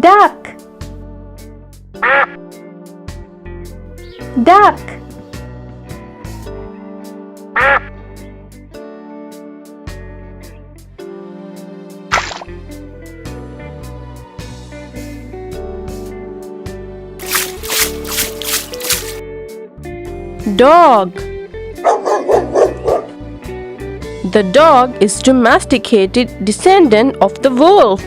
Duck. Duck. Dog. The dog is domesticated descendant of the wolf.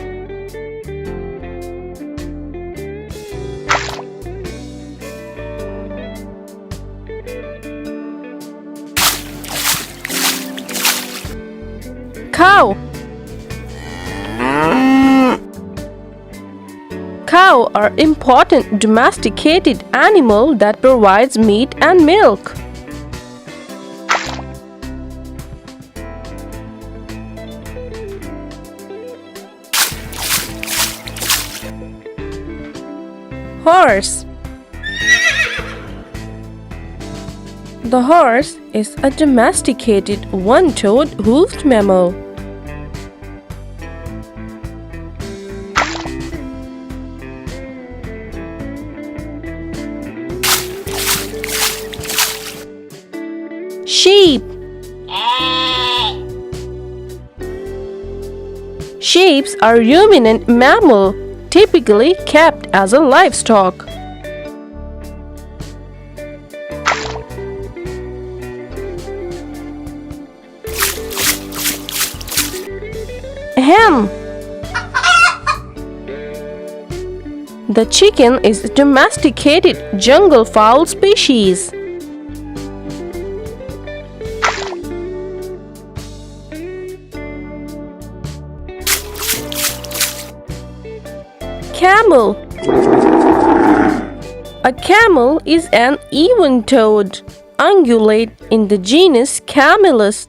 Cow. Cow are important domesticated animal that provides meat and milk. Horse. The horse is a domesticated one-toed hoofed mammal. Sheep. Sheep are ruminant mammal, typically kept as a livestock. Hen. The chicken is a domesticated jungle fowl species. Camel. A camel is an even-toed ungulate in the genus Camelus.